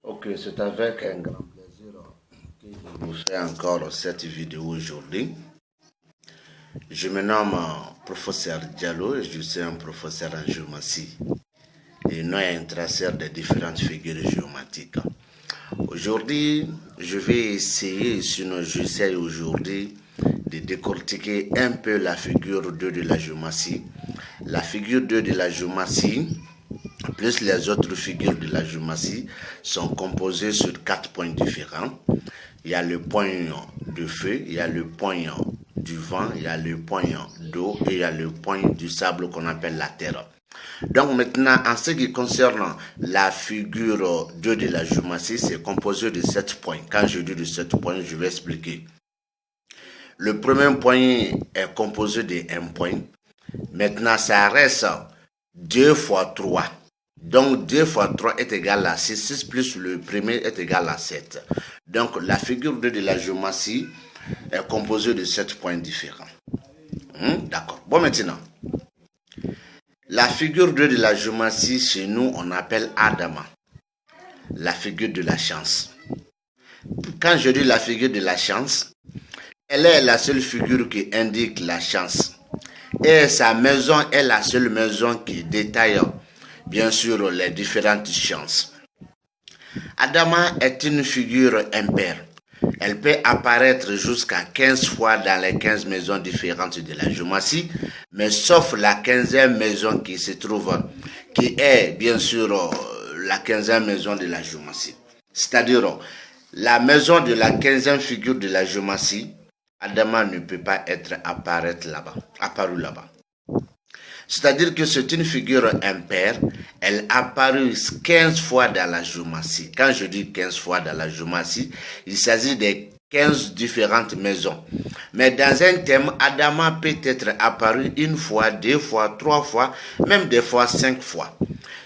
Ok, c'est avec un grand plaisir que je vous fais encore cette vidéo aujourd'hui. Je me nomme professeur Diallo et je suis un professeur en géométrie et non un traceur de différentes figures géométriques. Aujourd'hui, je vais essayer, sinon j'essaie aujourd'hui de décortiquer un peu la figure 2 de la géométrie. La figure 2 de la géométrie plus les autres figures de la géométrie sont composées sur 4 points différents. Il y a le point de feu, il y a le point du vent, il y a le point d'eau et il y a le point du sable qu'on appelle la terre. Donc maintenant, en ce qui concerne la figure 2 de la géométrie, c'est composé de 7 points. Quand je dis de 7 points, je vais expliquer. Le premier point est composé de 1 point. Maintenant, ça reste 2 fois 3. Donc 2 fois 3 est égal à 6. 6 plus le premier est égal à 7. Donc la figure 2 de la géométrie est composée de 7 points différents. D'accord. Bon, maintenant, la figure 2 de la géométrie, chez nous, on appelle Adama. La figure de la chance. Quand je dis la figure de la chance, elle est la seule figure qui indique la chance. Et sa maison est la seule maison qui détaille, bien sûr, les différentes chances. Adama est une figure impaire. Elle peut apparaître jusqu'à 15 fois dans les 15 maisons différentes de la géométrie, mais sauf la 15e maison qui se trouve, qui est bien sûr la 15e maison de la géométrie. C'est-à-dire, la maison de la 15e figure de la géométrie, Adama ne peut pas être apparu là-bas. C'est-à-dire que c'est une figure impaire, elle apparut 15 fois dans la géométrie. Quand je dis 15 fois dans la géométrie, il s'agit de 15 différentes maisons. Mais dans un thème, Adama peut être apparu une fois, 2 fois, 3 fois, même des fois 5 fois.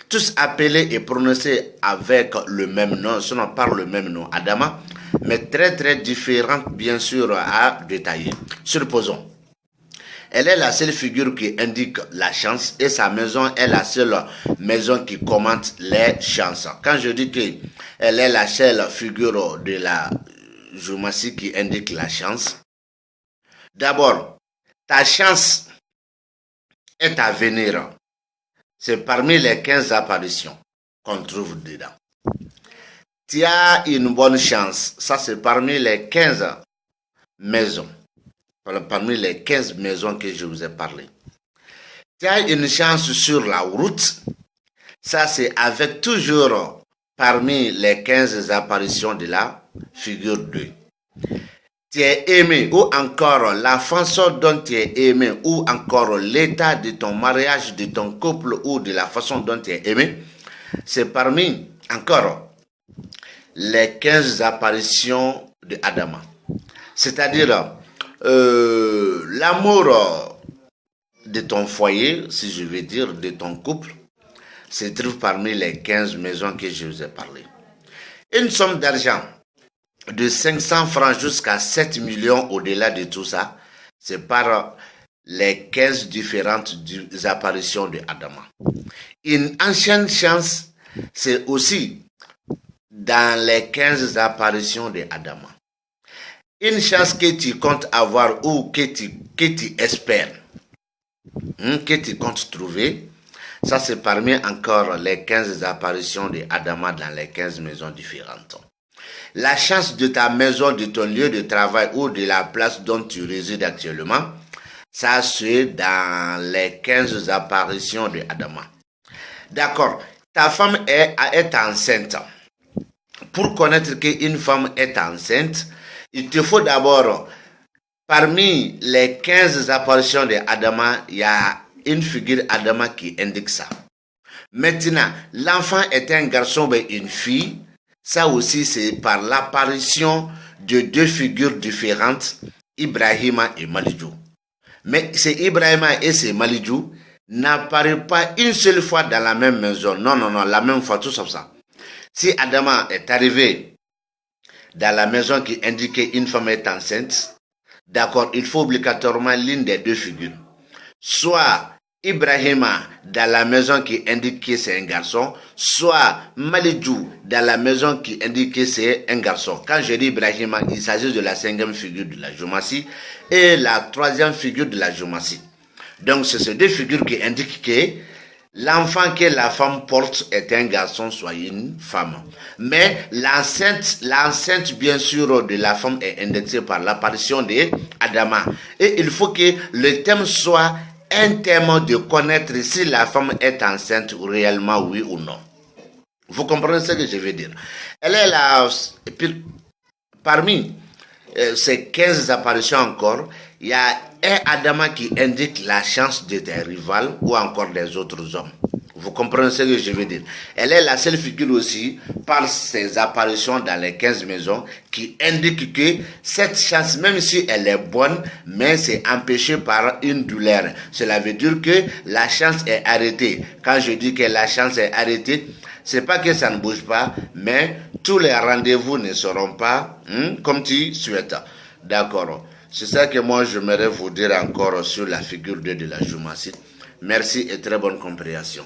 Tous appelés et prononcés avec le même nom, sinon par le même nom, Adama, mais très différentes bien sûr à détailler. Supposons. Elle est la seule figure qui indique la chance et sa maison est la seule maison qui commente les chances. Quand je dis qu'elle est la seule figure de la géométrie qui indique la chance, d'abord, ta chance est à venir. C'est parmi les 15 apparitions qu'on trouve dedans. Tu as une bonne chance. Ça, c'est parmi les 15 maisons. Parmi les 15 maisons que je vous ai parlé. Tu as une chance sur la route. Ça, c'est avec toujours parmi les 15 apparitions de la figure 2. Tu es aimé ou encore la façon dont tu es aimé ou encore l'état de ton mariage, de ton couple ou de la façon dont tu es aimé. C'est parmi encore les 15 apparitions de Adama. C'est-à-dire l'amour de ton foyer, si je veux dire, de ton couple, se trouve parmi les 15 maisons que je vous ai parlé. Une somme d'argent de 500 francs jusqu'à 7 millions au-delà de tout ça, c'est par les 15 différentes apparitions de Adama. Une ancienne chance, c'est aussi dans les 15 apparitions de Adama. Une chance que tu comptes avoir ou que tu espères, que tu comptes trouver, ça c'est parmi encore les 15 apparitions de Adama dans les 15 maisons différentes. La chance de ta maison, de ton lieu de travail ou de la place dont tu résides actuellement, ça c'est dans les 15 apparitions de Adama. D'accord, ta femme est enceinte. Pour connaître qu'une femme est enceinte, il te faut d'abord, parmi les 15 apparitions de Adama, il y a une figure Adama qui indique ça. Maintenant, l'enfant est un garçon ou une fille, ça aussi c'est par l'apparition de deux figures différentes, Ibrahima et Malidou. Mais c'est Ibrahima et c'est Malidou n'apparaissent pas une seule fois dans la même maison. Non, la même fois, tout ça. Si Adama est arrivé dans la maison qui indiquait une femme est enceinte, d'accord, il faut obligatoirement l'une des deux figures. Soit Ibrahima dans la maison qui indique que c'est un garçon, soit Malidou dans la maison qui indique que c'est un garçon. Quand je dis Ibrahima, il s'agit de la 5e figure de la géomatie et la 3e figure de la géomatie. Donc c'est ces deux figures qui indiquent que l'enfant que la femme porte est un garçon, soit une femme. Mais l'enceinte bien sûr de la femme est indexée par l'apparition d'Adama. Et il faut que le thème soit un thème de connaître si la femme est enceinte réellement, oui ou non. Vous comprenez ce que je veux dire? Elle est là, et puis, parmi ces 15 apparitions encore, il y a un Adama qui indique la chance de tes rivales ou encore des autres hommes. Vous comprenez ce que je veux dire? Elle est la seule figure aussi, par ses apparitions dans les 15 maisons, qui indique que cette chance, même si elle est bonne, mais c'est empêché par une douleur. Cela veut dire que la chance est arrêtée. Quand je dis que la chance est arrêtée, c'est pas que ça ne bouge pas, mais tous les rendez-vous ne seront pas comme tu souhaites. D'accord. C'est ça que moi j'aimerais vous dire encore sur la figure 2 de la géomatie. Merci et très bonne compréhension.